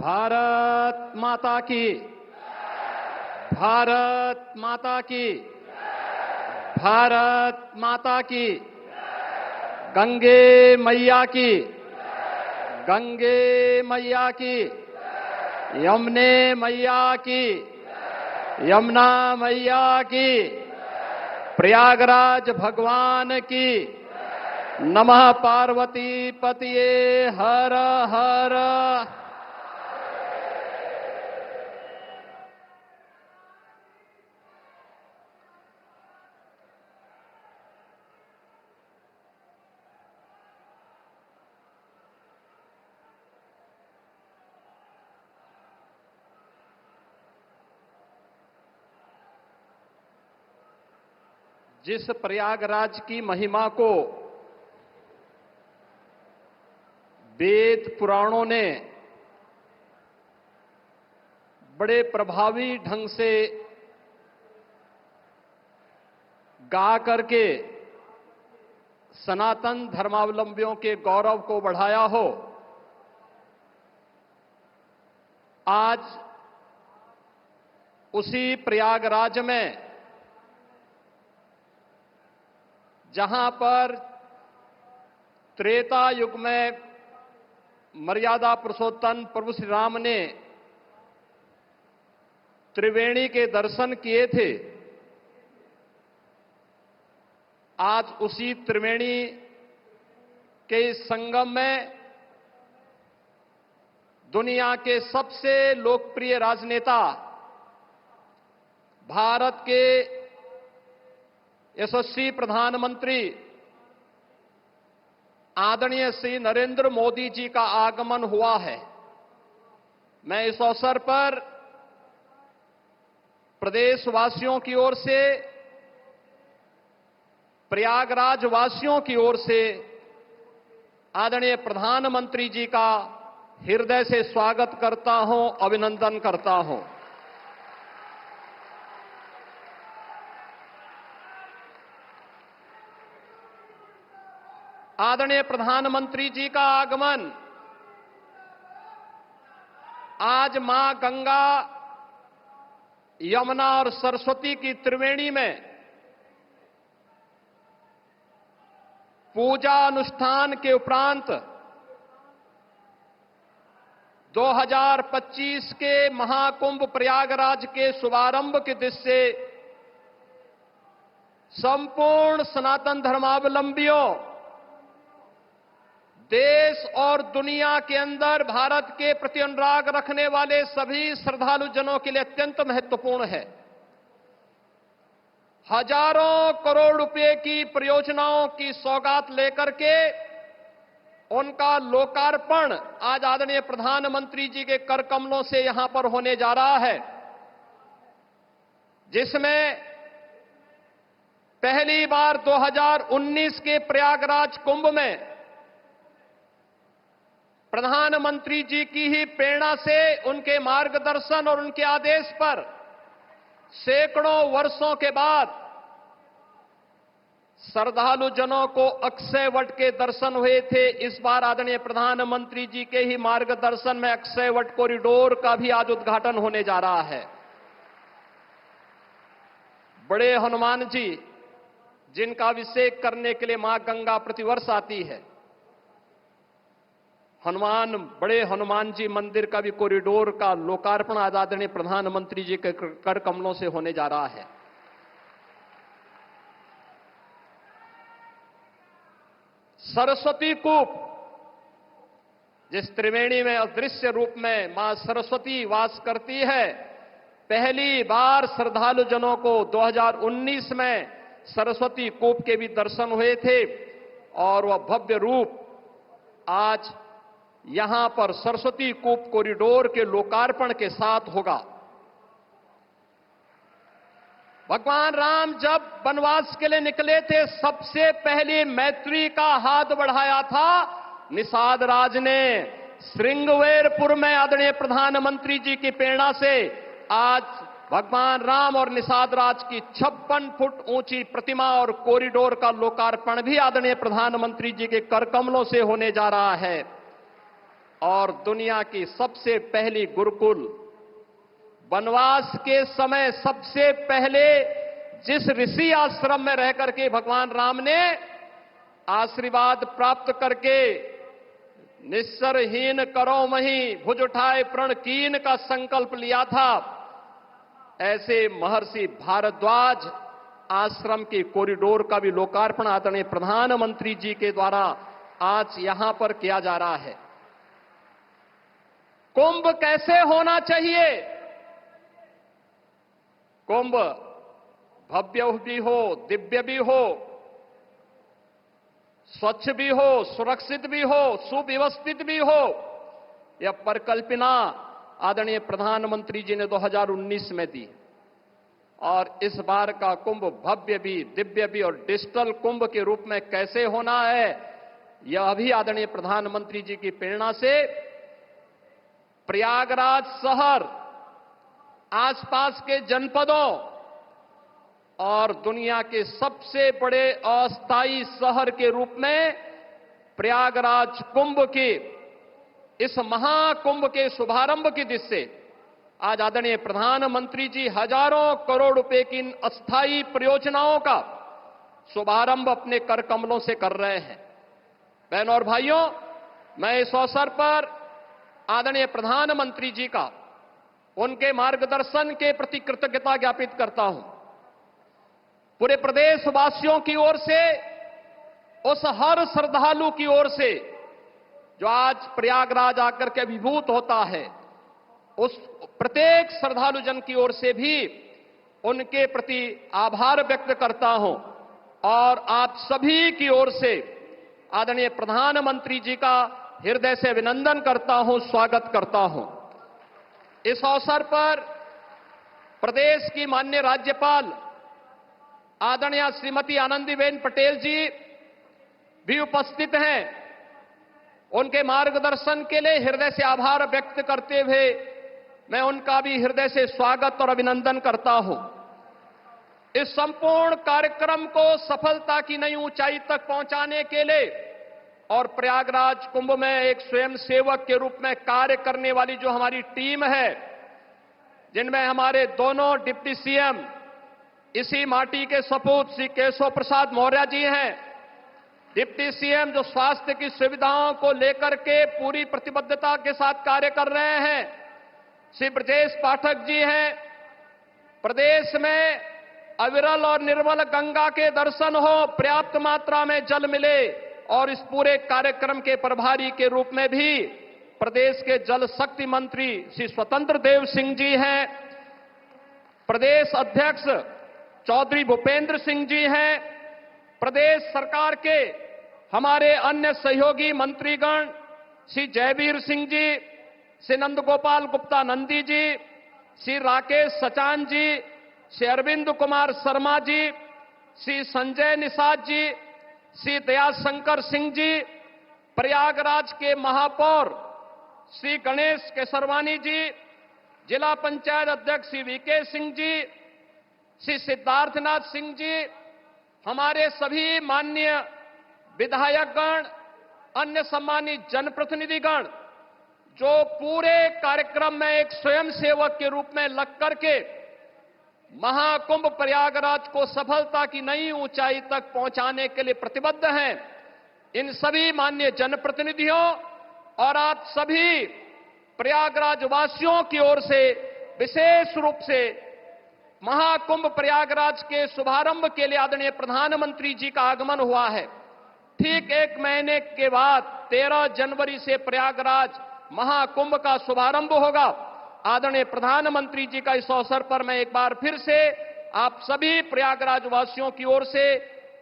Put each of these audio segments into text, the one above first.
भारत माता की, भारत माता की, भारत माता की, गंगे मैया की, गंगे मैया की, यमुने मैया की, यमुना मैया की, प्रयागराज भगवान की, नमः पार्वती पतिये हर हर। जिस प्रयागराज की महिमा को वेद पुराणों ने बड़े प्रभावी ढंग से गा करके सनातन धर्मावलंबियों के गौरव को बढ़ाया हो, आज उसी प्रयागराज में जहां पर त्रेता युग में मर्यादा पुरुषोत्तम प्रभु श्री राम ने त्रिवेणी के दर्शन किए थे, आज उसी त्रिवेणी के संगम में दुनिया के सबसे लोकप्रिय राजनेता, भारत के यशस्वी प्रधानमंत्री आदरणीय श्री नरेंद्र मोदी जी का आगमन हुआ है। मैं इस अवसर पर प्रदेशवासियों की ओर से, प्रयागराज वासियों की ओर से आदरणीय प्रधानमंत्री जी का हृदय से स्वागत करता हूं, अभिनंदन करता हूं। आदरणीय प्रधानमंत्री जी का आगमन आज मां गंगा, यमुना और सरस्वती की त्रिवेणी में पूजा अनुष्ठान के उपरांत 2025 के महाकुंभ प्रयागराज के शुभारंभ की दृष्टि से संपूर्ण सनातन धर्मावलंबियों, देश और दुनिया के अंदर भारत के प्रति अनुराग रखने वाले सभी श्रद्धालु जनों के लिए अत्यंत महत्वपूर्ण है। हजारों करोड़ रुपए की परियोजनाओं की सौगात लेकर के उनका लोकार्पण आज आदरणीय प्रधानमंत्री जी के कर कमलों से यहां पर होने जा रहा है, जिसमें पहली बार 2019 के प्रयागराज कुंभ में प्रधानमंत्री जी की ही प्रेरणा से, उनके मार्गदर्शन और उनके आदेश पर सैकड़ों वर्षों के बाद श्रद्धालु जनों को अक्षय वट के दर्शन हुए थे। इस बार आदरणीय प्रधानमंत्री जी के ही मार्गदर्शन में अक्षय वट कॉरिडोर का भी आज उद्घाटन होने जा रहा है। बड़े हनुमान जी, जिनका अभिषेक करने के लिए मां गंगा प्रतिवर्ष आती है, बड़े हनुमान जी मंदिर का भी कॉरिडोर का लोकार्पण आज आदरणीय प्रधानमंत्री जी के कर कमलों से होने जा रहा है। सरस्वती कूप, जिस त्रिवेणी में अदृश्य रूप में मां सरस्वती वास करती है, पहली बार श्रद्धालु जनों को 2019 में सरस्वती कूप के भी दर्शन हुए थे और वह भव्य रूप आज यहां पर सरस्वती कूप कॉरिडोर के लोकार्पण के साथ होगा। भगवान राम जब वनवास के लिए निकले थे, सबसे पहले मैत्री का हाथ बढ़ाया था निषाद राज ने। श्रृंगवेरपुर में आदरणीय प्रधानमंत्री जी की प्रेरणा से आज भगवान राम और निषाद राज की 56 फुट ऊंची प्रतिमा और कॉरिडोर का लोकार्पण भी आदरणीय प्रधानमंत्री जी के कर कमलों से होने जा रहा है। और दुनिया की सबसे पहली गुरुकुल, वनवास के समय सबसे पहले जिस ऋषि आश्रम में रह करके भगवान राम ने आशीर्वाद प्राप्त करके निस्सरहीन करो मही भुज उठाए प्रण कीन का संकल्प लिया था, ऐसे महर्षि भारद्वाज आश्रम के कॉरिडोर का भी लोकार्पण आदरणीय प्रधानमंत्री जी के द्वारा आज यहां पर किया जा रहा है। कुंभ कैसे होना चाहिए? कुंभ भव्य भी हो, दिव्य भी हो, स्वच्छ भी हो, सुरक्षित भी हो, सुव्यवस्थित भी हो। यह परिकल्पना आदरणीय प्रधानमंत्री जी ने 2019 में दी और इस बार का कुंभ भव्य भी, दिव्य भी और डिजिटल कुंभ के रूप में कैसे होना है, यह भी आदरणीय प्रधानमंत्री जी की प्रेरणा से प्रयागराज शहर, आसपास के जनपदों और दुनिया के सबसे बड़े अस्थायी शहर के रूप में प्रयागराज कुंभ के इस महाकुंभ के शुभारंभ की दिशा से आज आदरणीय प्रधानमंत्री जी हजारों करोड़ रुपए की इन अस्थायी परियोजनाओं का शुभारंभ अपने कर कमलों से कर रहे हैं। बहनों और भाइयों, मैं इस अवसर पर आदरणीय प्रधानमंत्री जी का उनके मार्गदर्शन के प्रति कृतज्ञता ज्ञापित करता हूं। पूरे प्रदेशवासियों की ओर से, उस हर श्रद्धालु की ओर से जो आज प्रयागराज आकर के अभिभूत होता है, उस प्रत्येक श्रद्धालु जन की ओर से भी उनके प्रति आभार व्यक्त करता हूं और आप सभी की ओर से आदरणीय प्रधानमंत्री जी का हृदय से अभिनंदन करता हूं, स्वागत करता हूं। इस अवसर पर प्रदेश की माननीय राज्यपाल आदरणीय श्रीमती आनंदीबेन पटेल जी भी उपस्थित हैं। उनके मार्गदर्शन के लिए हृदय से आभार व्यक्त करते हुए मैं उनका भी हृदय से स्वागत और अभिनंदन करता हूं। इस संपूर्ण कार्यक्रम को सफलता की नई ऊंचाई तक पहुंचाने के लिए और प्रयागराज कुंभ में एक स्वयंसेवक के रूप में कार्य करने वाली जो हमारी टीम है, जिनमें हमारे दोनों डिप्टी सीएम इसी माटी के सपूत श्री केशव प्रसाद मौर्य जी हैं, डिप्टी सीएम जो स्वास्थ्य की सुविधाओं को लेकर के पूरी प्रतिबद्धता के साथ कार्य कर रहे हैं, श्री ब्रजेश पाठक जी हैं। प्रदेश में अविरल और निर्मल गंगा के दर्शन हो, पर्याप्त मात्रा में जल मिले और इस पूरे कार्यक्रम के प्रभारी के रूप में भी प्रदेश के जल शक्ति मंत्री श्री स्वतंत्र देव सिंह जी हैं। प्रदेश अध्यक्ष चौधरी भूपेंद्र सिंह जी हैं। प्रदेश सरकार के हमारे अन्य सहयोगी मंत्रीगण श्री जयवीर सिंह जी, श्री नंदगोपाल गुप्ता नंदी जी, श्री राकेश सचान जी, श्री अरविंद कुमार शर्मा जी, श्री संजय निषाद जी, श्री दयाशंकर सिंह जी, प्रयागराज के महापौर श्री गणेश केसरवानी जी, जिला पंचायत अध्यक्ष श्री वीके सिंह जी, श्री सिद्धार्थनाथ सिंह जी, हमारे सभी माननीय विधायकगण, अन्य सम्मानित जनप्रतिनिधिगण जो पूरे कार्यक्रम में एक स्वयंसेवक के रूप में लग करके महाकुंभ प्रयागराज को सफलता की नई ऊंचाई तक पहुंचाने के लिए प्रतिबद्ध हैं, इन सभी माननीय जनप्रतिनिधियों और आप सभी प्रयागराज वासियों की ओर से विशेष रूप से महाकुंभ प्रयागराज के शुभारंभ के लिए आदरणीय प्रधानमंत्री जी का आगमन हुआ है। ठीक एक महीने के बाद 13 जनवरी से प्रयागराज महाकुंभ का शुभारंभ होगा। आदरणीय प्रधानमंत्री जी का इस अवसर पर मैं एक बार फिर से आप सभी प्रयागराज वासियों की ओर से,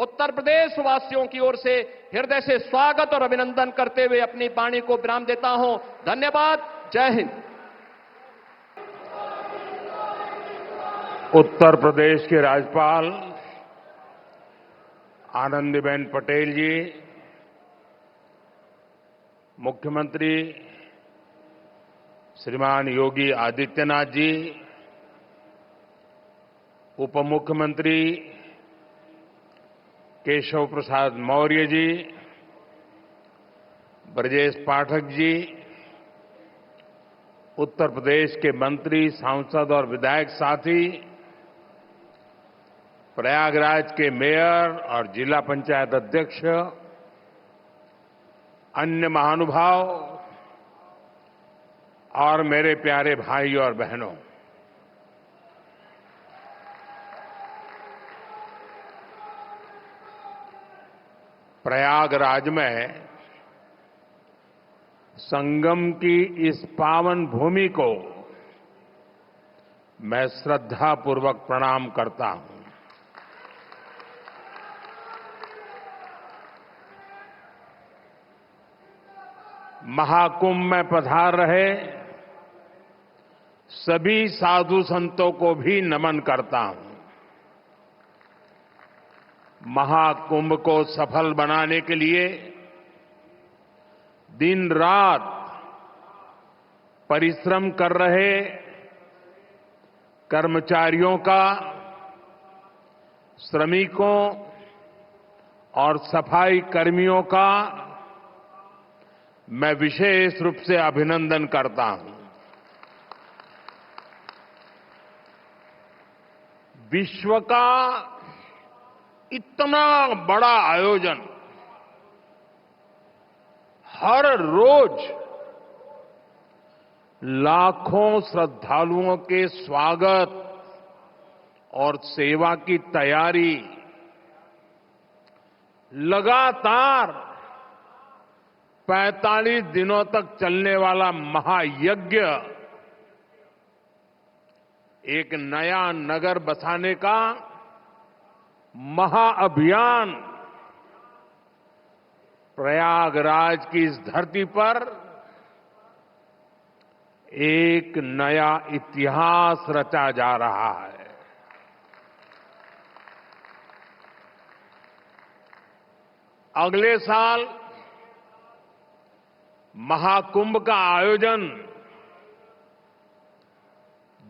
उत्तर प्रदेश वासियों की ओर से हृदय से स्वागत और अभिनंदन करते हुए अपनी वाणी को विराम देता हूं। धन्यवाद। जय हिंद। उत्तर प्रदेश के राज्यपाल आनंदीबेन पटेल जी, मुख्यमंत्री श्रीमान योगी आदित्यनाथ जी, उप मुख्यमंत्री केशव प्रसाद मौर्य जी, ब्रजेश पाठक जी, उत्तर प्रदेश के मंत्री, सांसद और विधायक साथी, प्रयागराज के मेयर और जिला पंचायत अध्यक्ष, अन्य महानुभाव और मेरे प्यारे भाई और बहनों, प्रयागराज में संगम की इस पावन भूमि को मैं श्रद्धापूर्वक प्रणाम करता हूं। महाकुंभ में पधार रहे सभी साधु संतों को भी नमन करता हूं। महाकुंभ को सफल बनाने के लिए दिन रात परिश्रम कर रहे कर्मचारियों का, श्रमिकों और सफाई कर्मियों का मैं विशेष रूप से अभिनंदन करता हूं। विश्व का इतना बड़ा आयोजन हर रोज लाखों श्रद्धालुओं के स्वागत और सेवा की तैयारी, लगातार 45 दिनों तक चलने वाला महायज्ञ, एक नया नगर बसाने का महाअभियान प्रयागराज की इस धरती पर एक नया इतिहास रचा जा रहा है। अगले साल महाकुंभ का आयोजन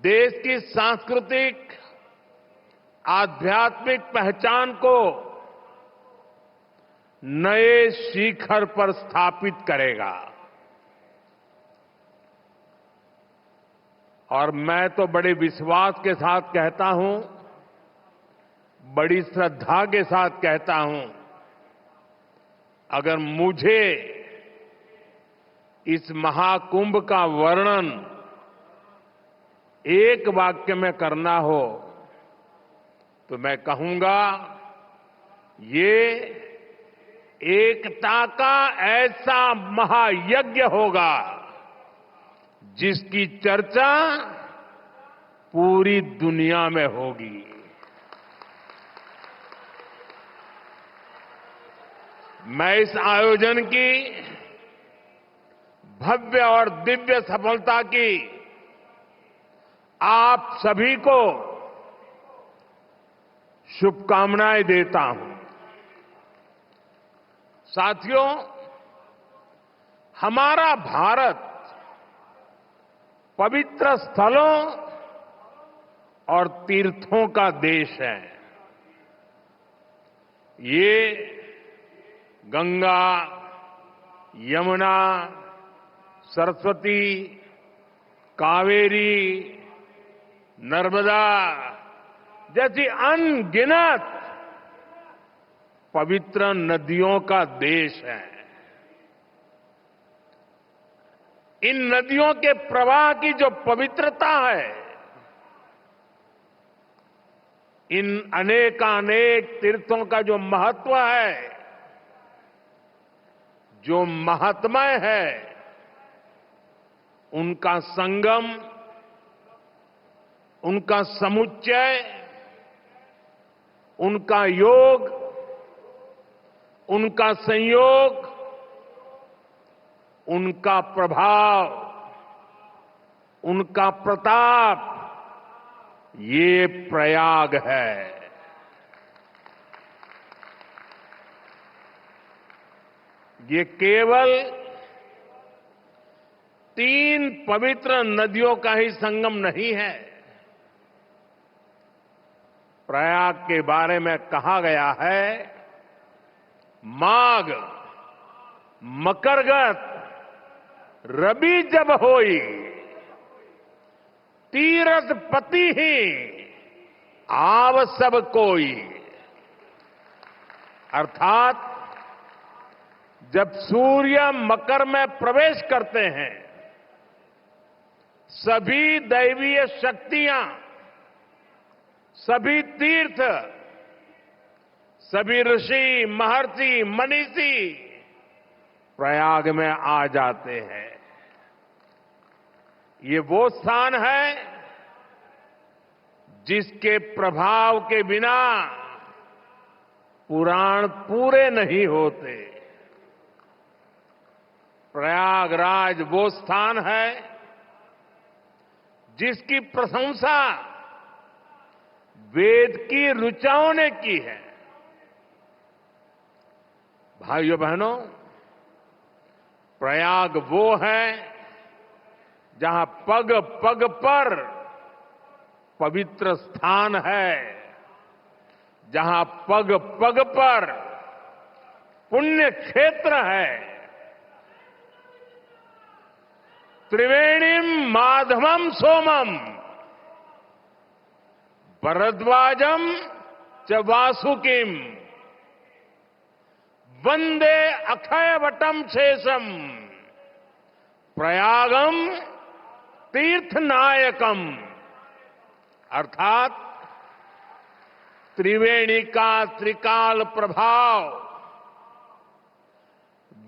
देश की सांस्कृतिक आध्यात्मिक पहचान को नए शिखर पर स्थापित करेगा। और मैं तो बड़े विश्वास के साथ कहता हूं, बड़ी श्रद्धा के साथ कहता हूं, अगर मुझे इस महाकुंभ का वर्णन एक वाक्य में करना हो तो मैं कहूंगा, ये एकता का ऐसा महायज्ञ होगा जिसकी चर्चा पूरी दुनिया में होगी। मैं इस आयोजन की भव्य और दिव्य सफलता की आप सभी को शुभकामनाएं देता हूं। साथियों, हमारा भारत पवित्र स्थलों और तीर्थों का देश है। ये गंगा, यमुना, सरस्वती, कावेरी, नर्मदा जैसी अनगिनत पवित्र नदियों का देश है। इन नदियों के प्रवाह की जो पवित्रता है, इन अनेकानेक तीर्थों का जो महत्व है, जो महात्म्य है, उनका संगम, उनका समुच्चय, उनका योग, उनका संयोग, उनका प्रभाव, उनका प्रताप, ये प्रयाग है। ये केवल 3 पवित्र नदियों का ही संगम नहीं है। प्रयाग के बारे में कहा गया है, माघ मकरगत रबी जब होई, तीरथ पति ही आव सब कोई। अर्थात जब सूर्य मकर में प्रवेश करते हैं, सभी दैवीय शक्तियां, सभी तीर्थ, सभी ऋषि, महर्षि, मनीषी प्रयाग में आ जाते हैं। ये वो स्थान है जिसके प्रभाव के बिना पुराण पूरे नहीं होते। प्रयागराज वो स्थान है जिसकी प्रशंसा वेद की ऋचाओं ने की है। भाइयों बहनों, प्रयाग वो है जहां पग पग पर पवित्र स्थान है, जहां पग पग पर पुण्य क्षेत्र है। त्रिवेणीम माधवम सोमम भरद्वाजम च वासुकिम वंदे अक्षयवटम शेषम प्रयागम तीर्थनायकम। अर्थात त्रिवेणी का त्रिकाल प्रभाव,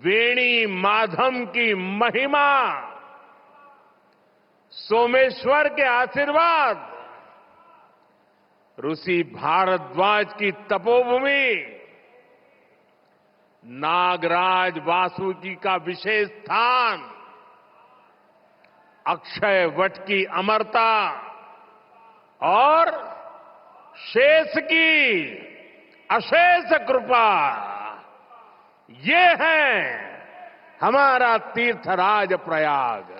वेणी माधम की महिमा, सोमेश्वर के आशीर्वाद, ऋषि भारद्वाज की तपोभूमि, नागराज वासुकी का विशेष स्थान, अक्षय वट की अमरता और शेष की अशेष कृपा, ये है हमारा तीर्थराज प्रयाग।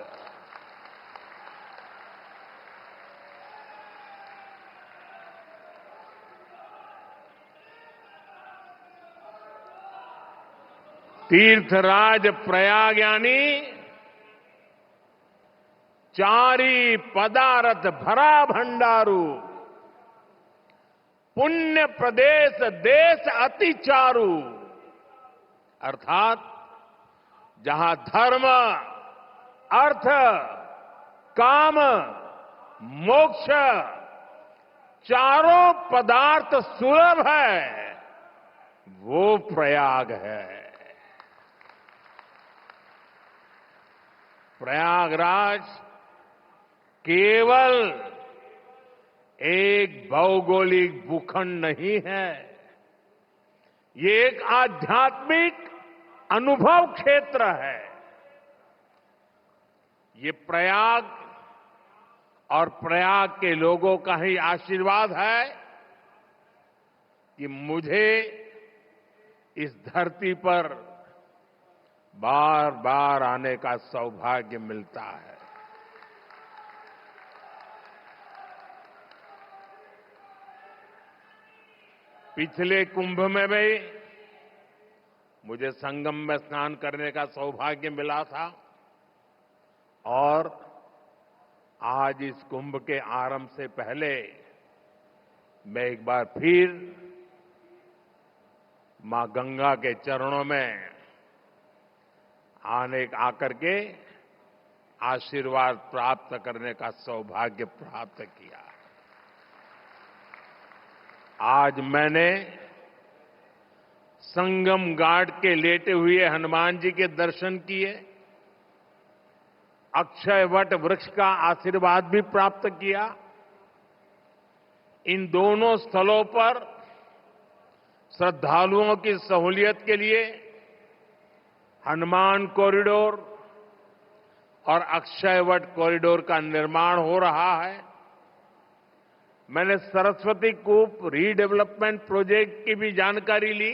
तीर्थराज प्रयाग यानी चारी पदारथ भरा भंडारू, पुण्य प्रदेश देश अति चारु। अर्थात जहां धर्म, अर्थ, काम, मोक्ष चारों पदार्थ सुलभ है, वो प्रयाग है। प्रयागराज केवल एक भौगोलिक भूखंड नहीं है, ये एक आध्यात्मिक अनुभव क्षेत्र है। ये प्रयाग और प्रयाग के लोगों का ही आशीर्वाद है कि मुझे इस धरती पर बार बार आने का सौभाग्य मिलता है। पिछले कुंभ में भी मुझे संगम में स्नान करने का सौभाग्य मिला था और आज इस कुंभ के आरंभ से पहले मैं एक बार फिर मां गंगा के चरणों में आकर के आशीर्वाद प्राप्त करने का सौभाग्य प्राप्त किया। आज मैंने संगम घाट के लेटे हुए हनुमान जी के दर्शन किए, अक्षय वट वृक्ष का आशीर्वाद भी प्राप्त किया। इन दोनों स्थलों पर श्रद्धालुओं की सहूलियत के लिए हनुमान कॉरिडोर और अक्षय वट कॉरिडोर का निर्माण हो रहा है। मैंने सरस्वती कूप रीडेवलपमेंट प्रोजेक्ट की भी जानकारी ली।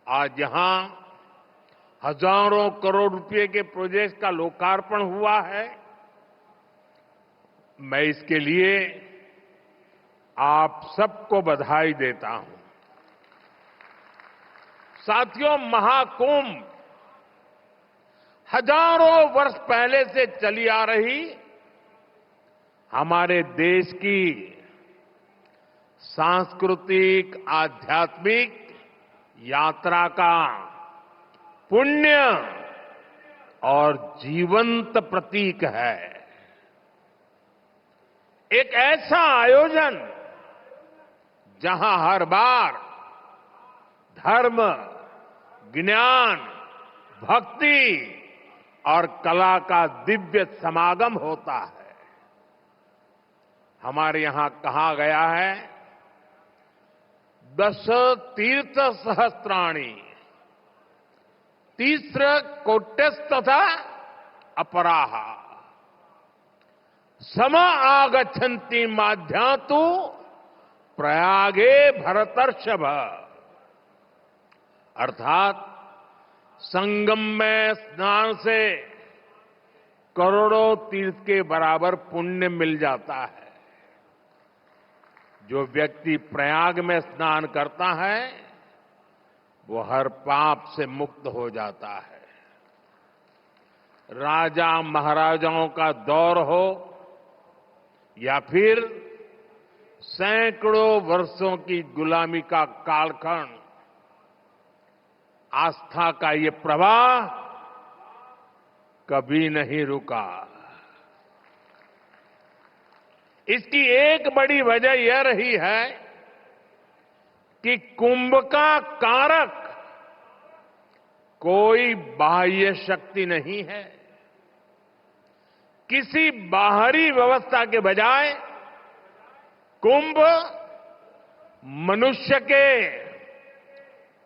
आज यहां हजारों करोड़ रुपए के प्रोजेक्ट का लोकार्पण हुआ है। मैं इसके लिए आप सबको बधाई देता हूं। साथियों, महाकुंभ हजारों वर्ष पहले से चली आ रही हमारे देश की सांस्कृतिक आध्यात्मिक यात्रा का पुण्य और जीवंत प्रतीक है। एक ऐसा आयोजन जहां हर बार धर्म, ज्ञान, भक्ति और कला का दिव्य समागम होता है। हमारे यहां कहा गया है, दश तीर्थ सहस्त्राणि तीस्र कोट्यस्तथा अपराहा सम आगच्छन्ति माध्यातु प्रयागे भरतर्षभ। अर्थात संगम में स्नान से करोड़ों तीर्थ के बराबर पुण्य मिल जाता है। जो व्यक्ति प्रयाग में स्नान करता है वो हर पाप से मुक्त हो जाता है। राजा महाराजाओं का दौर हो या फिर सैकड़ों वर्षों की गुलामी का कालखंड, आस्था का ये प्रवाह कभी नहीं रुका। इसकी एक बड़ी वजह यह रही है कि कुंभ का कारक कोई बाह्य शक्ति नहीं है। किसी बाहरी व्यवस्था के बजाय कुंभ मनुष्य के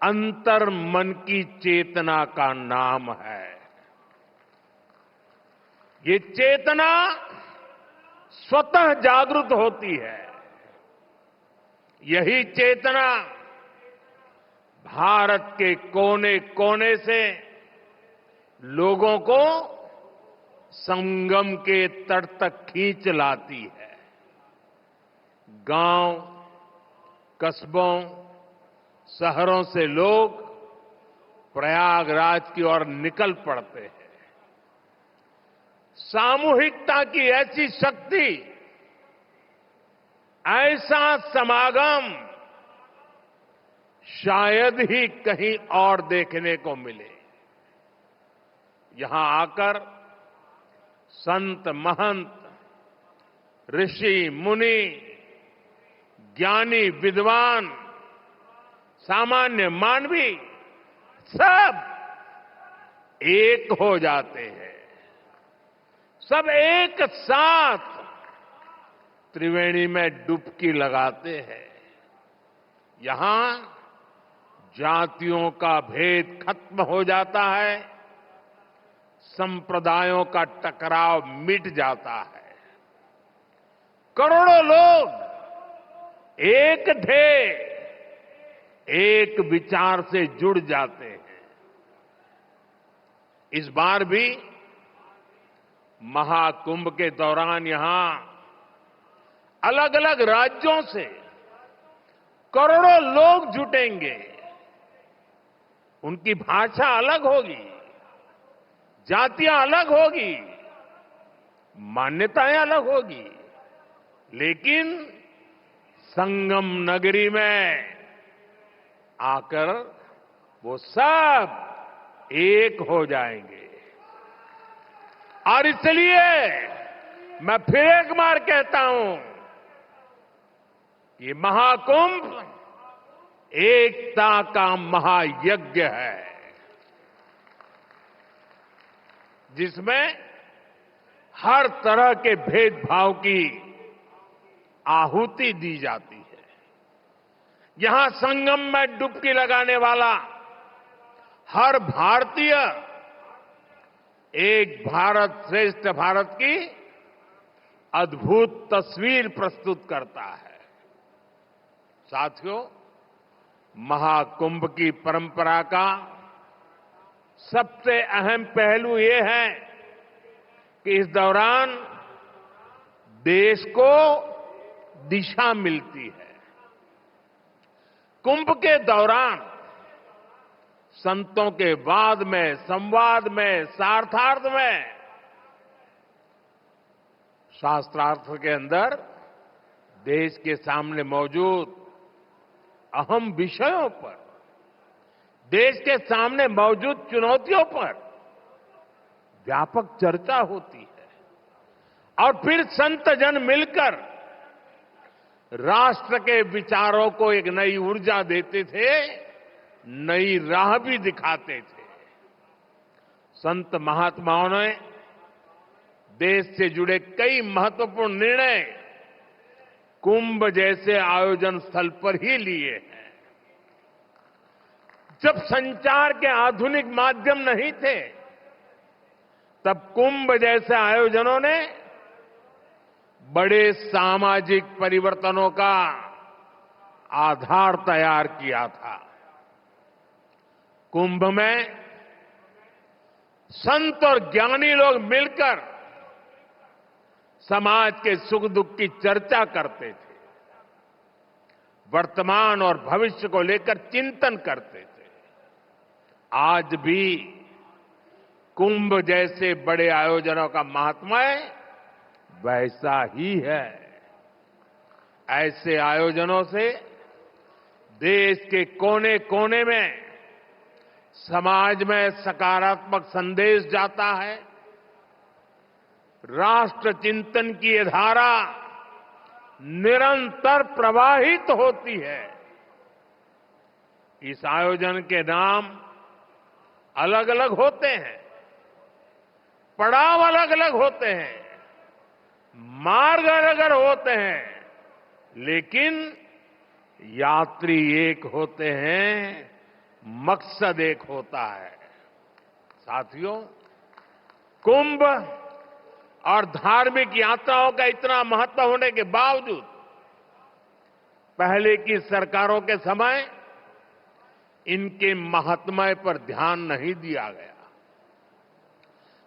अंतर मन की चेतना का नाम है। ये चेतना स्वतः जागृत होती है। यही चेतना भारत के कोने कोने से लोगों को संगम के तट तक खींच लाती है। गांव, कस्बों, शहरों से लोग प्रयागराज की ओर निकल पड़ते हैं। सामूहिकता की ऐसी शक्ति, ऐसा समागम शायद ही कहीं और देखने को मिले। यहां आकर संत महंत, ऋषि मुनि, ज्ञानी विद्वान, सामान्य मानवी सब एक हो जाते हैं। सब एक साथ त्रिवेणी में डुबकी लगाते हैं। यहां जातियों का भेद खत्म हो जाता है, संप्रदायों का टकराव मिट जाता है। करोड़ों लोग एक ध्येय, एक विचार से जुड़ जाते हैं। इस बार भी महाकुंभ के दौरान यहां अलग अलग राज्यों से करोड़ों लोग जुटेंगे। उनकी भाषा अलग होगी, जातियां अलग होगी, मान्यताएं अलग होगी, लेकिन संगम नगरी में आकर वो सब एक हो जाएंगे। और इसलिए मैं फिर एक बार कहता हूं, ये महाकुंभ एकता का महायज्ञ है, जिसमें हर तरह के भेदभाव की आहुति दी जाती है। यहां संगम में डुबकी लगाने वाला हर भारतीय एक भारत श्रेष्ठ भारत की अद्भुत तस्वीर प्रस्तुत करता है। साथियों, महाकुंभ की परंपरा का सबसे अहम पहलू ये है कि इस दौरान देश को दिशा मिलती है। कुंभ के दौरान संतों के वाद में, संवाद में, सार्थार्थ में शास्त्रार्थ के अंदर देश के सामने मौजूद अहम विषयों पर, देश के सामने मौजूद चुनौतियों पर व्यापक चर्चा होती है और फिर संत जन मिलकर राष्ट्र के विचारों को एक नई ऊर्जा देते थे, नई राह भी दिखाते थे। संत महात्माओं ने देश से जुड़े कई महत्वपूर्ण निर्णय कुंभ जैसे आयोजन स्थल पर ही लिए हैं। जब संचार के आधुनिक माध्यम नहीं थे, तब कुंभ जैसे आयोजनों ने बड़े सामाजिक परिवर्तनों का आधार तैयार किया था। कुंभ में संत और ज्ञानी लोग मिलकर समाज के सुख दुख की चर्चा करते थे, वर्तमान और भविष्य को लेकर चिंतन करते थे। आज भी कुंभ जैसे बड़े आयोजनों का महात्म्य वैसा ही है। ऐसे आयोजनों से देश के कोने कोने में समाज में सकारात्मक संदेश जाता है। राष्ट्र चिंतन की ये धारा निरंतर प्रवाहित होती है। इस आयोजन के नाम अलग अलग होते हैं, पड़ाव अलग अलग होते हैं, मार्ग अलग अलग होते हैं, लेकिन यात्री एक होते हैं, मकसद एक होता है। साथियों, कुंभ और धार्मिक यात्राओं का इतना महत्व होने के बावजूद पहले की सरकारों के समय इनके महात्म्य पर ध्यान नहीं दिया गया।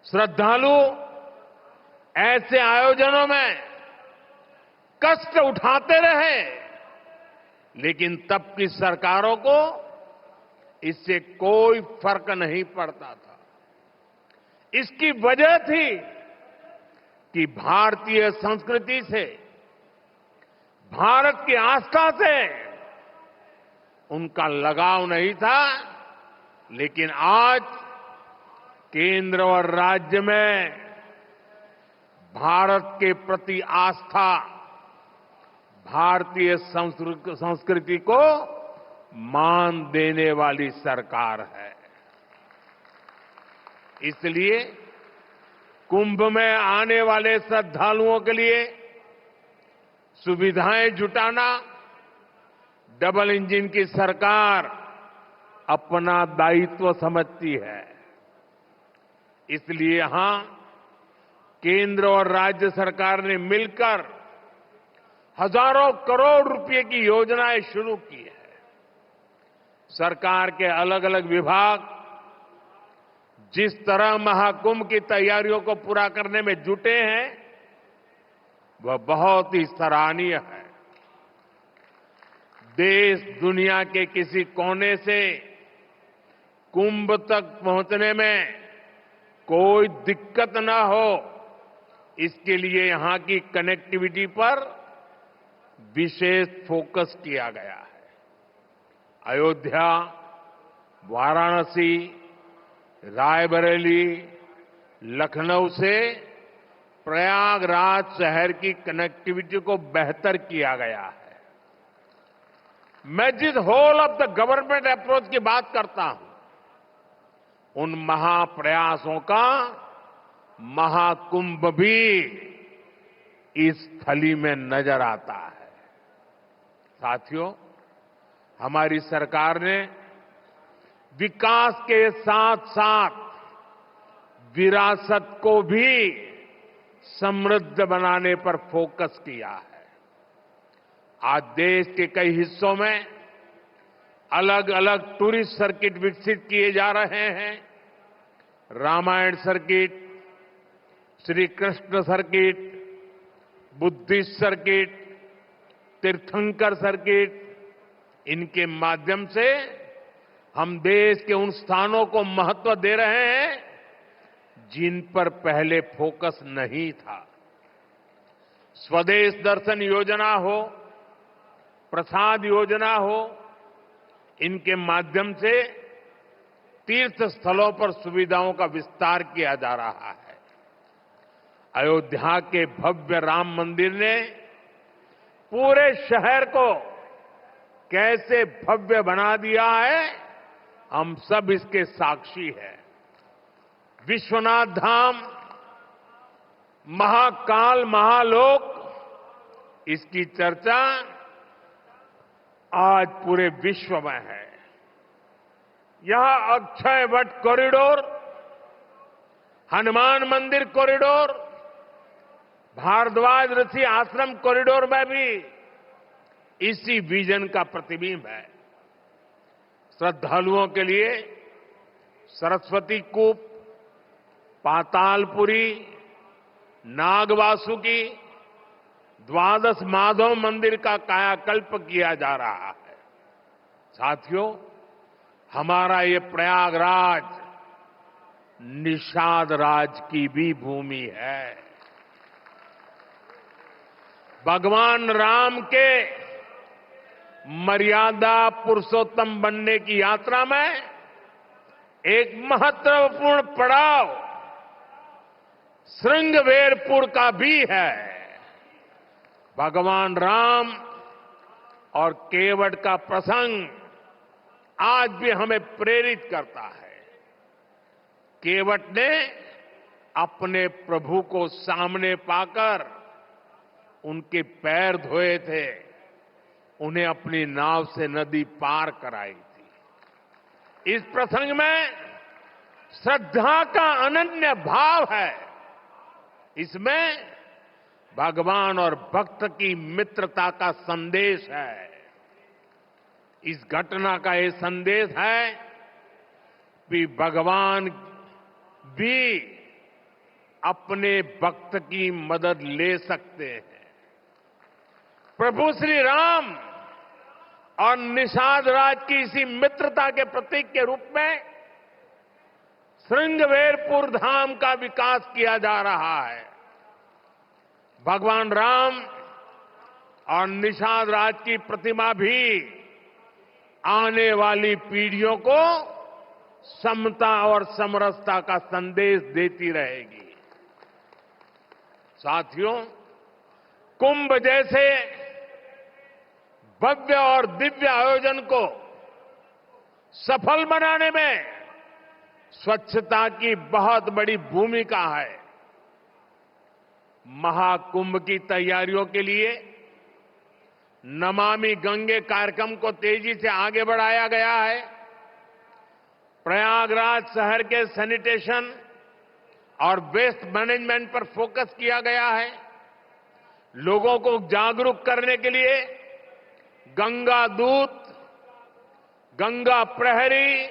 श्रद्धालु ऐसे आयोजनों में कष्ट उठाते रहे, लेकिन तब की सरकारों को इससे कोई फर्क नहीं पड़ता था। इसकी वजह थी कि भारतीय संस्कृति से, भारत की आस्था से उनका लगाव नहीं था। लेकिन आज केंद्र और राज्य में भारत के प्रति आस्था, भारतीय संस्कृति को मान देने वाली सरकार है। इसलिए कुंभ में आने वाले श्रद्धालुओं के लिए सुविधाएं जुटाना डबल इंजन की सरकार अपना दायित्व समझती है। इसलिए यहां केंद्र और राज्य सरकार ने मिलकर हजारों करोड़ रुपए की योजनाएं शुरू की है। सरकार के अलग अलग विभाग जिस तरह महाकुंभ की तैयारियों को पूरा करने में जुटे हैं, वह बहुत ही सराहनीय है। देश दुनिया के किसी कोने से कुंभ तक पहुंचने में कोई दिक्कत न हो, इसके लिए यहां की कनेक्टिविटी पर विशेष फोकस किया गया है। अयोध्या, वाराणसी, रायबरेली, लखनऊ से प्रयागराज शहर की कनेक्टिविटी को बेहतर किया गया है। मैं जिस whole of the government approach की बात करता हूं, उन महाप्रयासों का महाकुंभ भी इस थली में नजर आता है। साथियों, हमारी सरकार ने विकास के साथ साथ विरासत को भी समृद्ध बनाने पर फोकस किया है। आज देश के कई हिस्सों में अलग अलग टूरिस्ट सर्किट विकसित किए जा रहे हैं। Ramayan circuit, Shri Krishna circuit, Buddhist circuit, Tirthankar circuit, इनके माध्यम से हम देश के उन स्थानों को महत्व दे रहे हैं जिन पर पहले फोकस नहीं था। स्वदेश दर्शन योजना हो, प्रसाद योजना हो, इनके माध्यम से तीर्थ स्थलों पर सुविधाओं का विस्तार किया जा रहा है। अयोध्या के भव्य राम मंदिर ने पूरे शहर को कैसे भव्य बना दिया है, हम सब इसके साक्षी हैं। विश्वनाथ धाम, महाकाल, महालोक, इसकी चर्चा आज पूरे विश्व में है। यहां अक्षय वट कॉरिडोर, हनुमान मंदिर कॉरिडोर, भारद्वाज ऋषि आश्रम कॉरिडोर में भी इसी विजन का प्रतिबिंब है। श्रद्धालुओं के लिए सरस्वती कूप, पातालपुरी, नागवासुकी, द्वादश माधव मंदिर का कायाकल्प किया जा रहा है। साथियों, हमारा ये प्रयागराज निषाद राज की भी भूमि है। भगवान राम के मर्यादा पुरुषोत्तम बनने की यात्रा में एक महत्वपूर्ण पड़ाव श्रृंगवेरपुर का भी है। भगवान राम और केवट का प्रसंग आज भी हमें प्रेरित करता है। केवट ने अपने प्रभु को सामने पाकर उनके पैर धोए थे, उन्हें अपनी नाव से नदी पार कराई थी। इस प्रसंग में श्रद्धा का अनन्य भाव है। इसमें भगवान और भक्त की मित्रता का संदेश है। इस घटना का ये संदेश है कि भगवान भी अपने भक्त की मदद ले सकते हैं। प्रभु श्री राम और निषाद राज की इसी मित्रता के प्रतीक के रूप में श्रृंगवेरपुर धाम का विकास किया जा रहा है। भगवान राम और निषाद राज की प्रतिमा भी आने वाली पीढ़ियों को समता और समरसता का संदेश देती रहेगी। साथियों, कुंभ जैसे भव्य और दिव्य आयोजन को सफल बनाने में स्वच्छता की बहुत बड़ी भूमिका है। महाकुंभ की तैयारियों के लिए नमामि गंगे कार्यक्रम को तेजी से आगे बढ़ाया गया है। प्रयागराज शहर के सैनिटेशन और वेस्ट मैनेजमेंट पर फोकस किया गया है। लोगों को जागरूक करने के लिए गंगा दूत, गंगा प्रहरी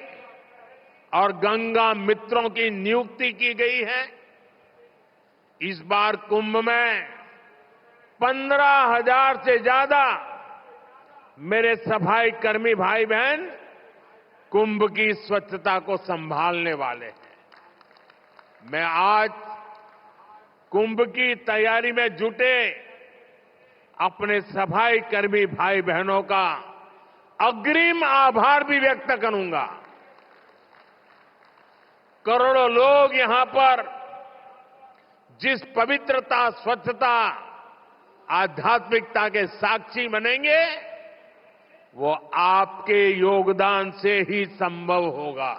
और गंगा मित्रों की नियुक्ति की गई है। इस बार कुंभ में 15,000 से ज्यादा मेरे सफाई कर्मी भाई बहन कुंभ की स्वच्छता को संभालने वाले हैं। मैं आज कुंभ की तैयारी में जुटे अपने सफाई कर्मी भाई बहनों का अग्रिम आभार भी व्यक्त करूंगा। करोड़ों लोग यहां पर जिस पवित्रता, स्वच्छता, आध्यात्मिकता के साक्षी बनेंगे, वो आपके योगदान से ही संभव होगा।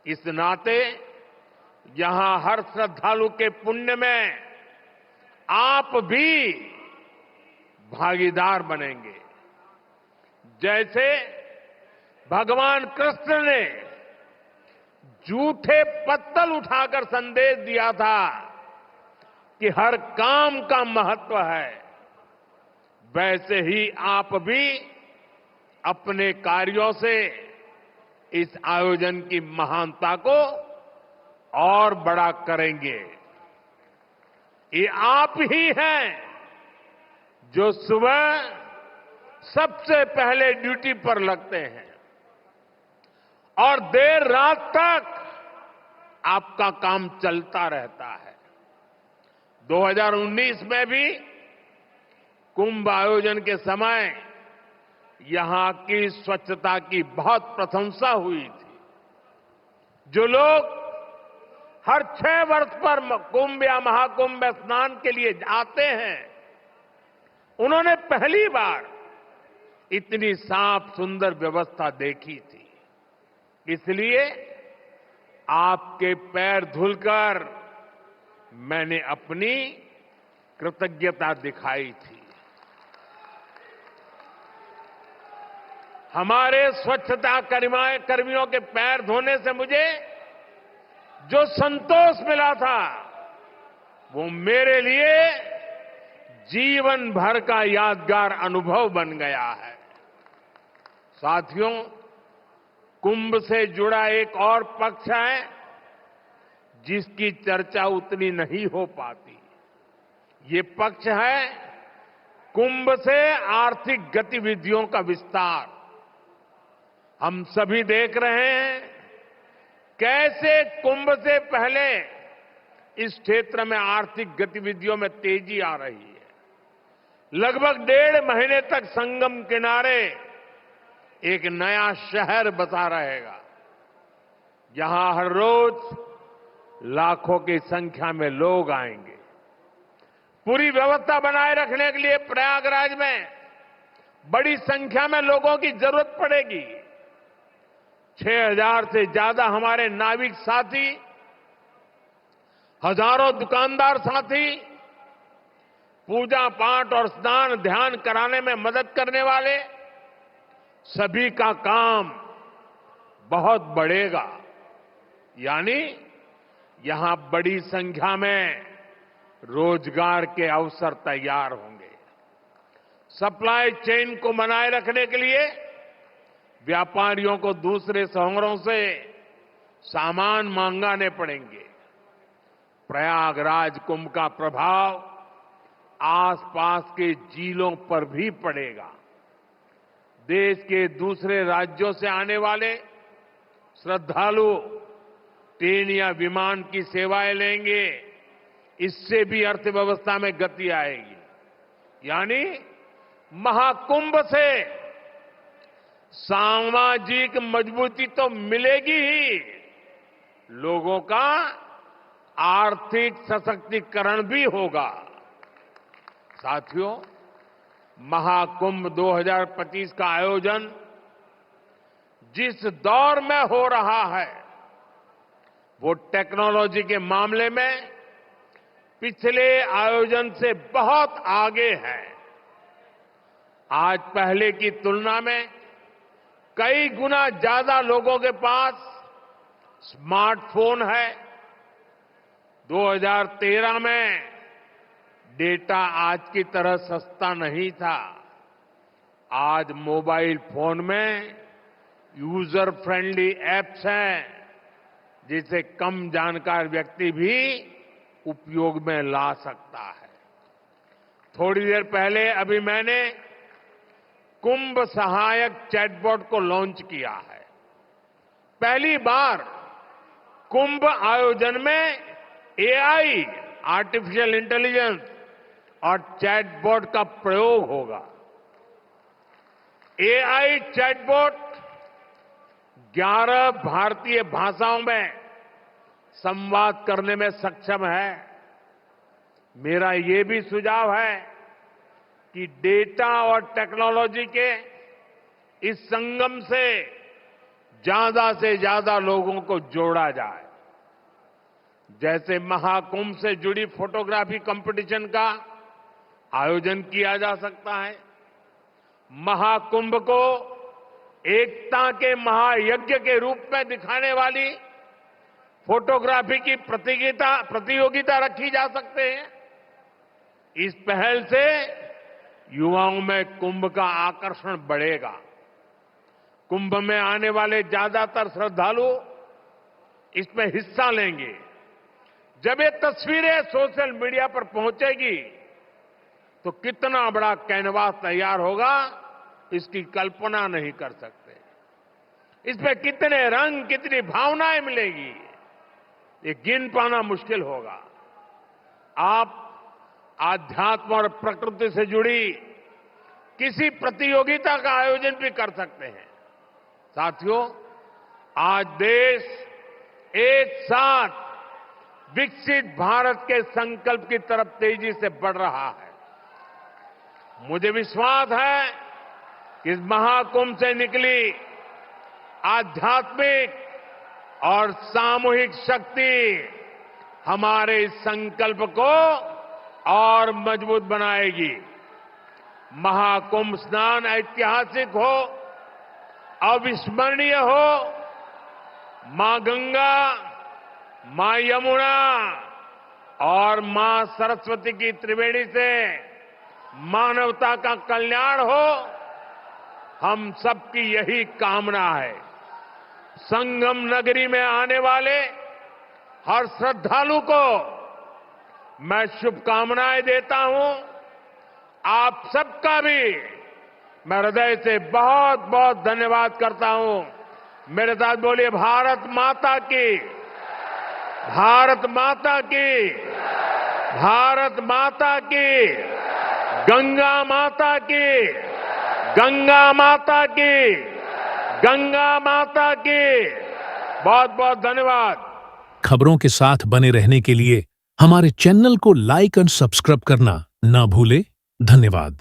इस नाते यहां हर श्रद्धालु के पुण्य में आप भी भागीदार बनेंगे। जैसे भगवान कृष्ण ने झूठे पत्तल उठाकर संदेश दिया था कि हर काम का महत्व है, वैसे ही आप भी अपने कार्यों से इस आयोजन की महानता को और बड़ा करेंगे। ये आप ही हैं जो सुबह सबसे पहले ड्यूटी पर लगते हैं और देर रात तक आपका काम चलता रहता है। 2019 में भी कुंभ आयोजन के समय यहां की स्वच्छता की बहुत प्रशंसा हुई थी। जो लोग हर 6 वर्ष पर कुंभ या महाकुंभ में स्नान के लिए आते हैं, उन्होंने पहली बार इतनी साफ सुंदर व्यवस्था देखी थी। इसलिए आपके पैर धुलकर मैंने अपनी कृतज्ञता दिखाई थी। हमारे स्वच्छता कर्मियों के पैर धोने से मुझे जो संतोष मिला था, वो मेरे लिए जीवन भर का यादगार अनुभव बन गया है। साथियों, कुंभ से जुड़ा एक और पक्ष है जिसकी चर्चा उतनी नहीं हो पाती। ये पक्ष है कुंभ से आर्थिक गतिविधियों का विस्तार। हम सभी देख रहे हैं कैसे कुंभ से पहले इस क्षेत्र में आर्थिक गतिविधियों में तेजी आ रही है। लगभग 1.5 महीने तक संगम किनारे एक नया शहर बसा रहेगा, जहां हर रोज लाखों की संख्या में लोग आएंगे। पूरी व्यवस्था बनाए रखने के लिए प्रयागराज में बड़ी संख्या में लोगों की जरूरत पड़ेगी। 6,000 से ज्यादा हमारे नाविक साथी, हजारों दुकानदार साथी, पूजा पाठ और स्नान ध्यान कराने में मदद करने वाले सभी का काम बहुत बढ़ेगा। यानी यहां बड़ी संख्या में रोजगार के अवसर तैयार होंगे। सप्लाई चेन को बनाए रखने के लिए व्यापारियों को दूसरे शहरों से सामान मंगाने पड़ेंगे। प्रयागराज कुंभ का प्रभाव आसपास के जिलों पर भी पड़ेगा। देश के दूसरे राज्यों से आने वाले श्रद्धालु ट्रेन या विमान की सेवाएं लेंगे। इससे भी अर्थव्यवस्था में गति आएगी। यानी महाकुंभ से सामाजिक मजबूती तो मिलेगी ही, लोगों का आर्थिक सशक्तिकरण भी होगा। साथियों, महाकुंभ 2025 का आयोजन जिस दौर में हो रहा है, वो टेक्नोलॉजी के मामले में पिछले आयोजन से बहुत आगे है। आज पहले की तुलना में कई गुना ज्यादा लोगों के पास स्मार्टफोन है। 2013 में डेटा आज की तरह सस्ता नहीं था। आज मोबाइल फोन में यूजर फ्रेंडली एप्स हैं, जिसे कम जानकार व्यक्ति भी उपयोग में ला सकता है। थोड़ी देर पहले अभी मैंने कुंभ सहायक चैटबॉट को लॉन्च किया है। पहली बार कुंभ आयोजन में एआई, आर्टिफिशियल इंटेलिजेंस और चैटबॉट का प्रयोग होगा। एआई चैटबॉट 11 भारतीय भाषाओं में संवाद करने में सक्षम है। मेरा ये भी सुझाव है कि डेटा और टेक्नोलॉजी के इस संगम से ज्यादा लोगों को जोड़ा जाए। जैसे महाकुंभ से जुड़ी फोटोग्राफी कंपटीशन का आयोजन किया जा सकता है। महाकुंभ को एकता के महायज्ञ के रूप में दिखाने वाली फोटोग्राफी की प्रतियोगिता रखी जा सकते हैं। इस पहल से युवाओं में कुंभ का आकर्षण बढ़ेगा। कुंभ में आने वाले ज्यादातर श्रद्धालु इसमें हिस्सा लेंगे। जब ये तस्वीरें सोशल मीडिया पर पहुंचेगी तो कितना बड़ा कैनवास तैयार होगा, इसकी कल्पना नहीं कर सकते। इसमें कितने रंग, कितनी भावनाएं मिलेगी, ये गिन पाना मुश्किल होगा। आप आध्यात्म और प्रकृति से जुड़ी किसी प्रतियोगिता का आयोजन भी कर सकते हैं। साथियों, आज देश एक साथ विकसित भारत के संकल्प की तरफ तेजी से बढ़ रहा है। मुझे विश्वास है कि इस महाकुंभ से निकली आध्यात्मिक और सामूहिक शक्ति हमारे इस संकल्प को और मजबूत बनाएगी। महाकुंभ स्नान ऐतिहासिक हो, अविस्मरणीय हो, मां गंगा, मां यमुना और मां सरस्वती की त्रिवेणी से मानवता का कल्याण हो, हम सबकी यही कामना है। संगम नगरी में आने वाले हर श्रद्धालु को मैं शुभकामनाएं देता हूं। आप सबका भी मैं हृदय से बहुत बहुत धन्यवाद करता हूं। मेरे साथ बोलिए, भारत माता की, भारत माता की, भारत माता की, गंगा माता की, गंगा माता की, गंगा माता की। बहुत बहुत धन्यवाद। खबरों के साथ बने रहने के लिए हमारे चैनल को लाइक और सब्सक्राइब करना ना भूले। धन्यवाद।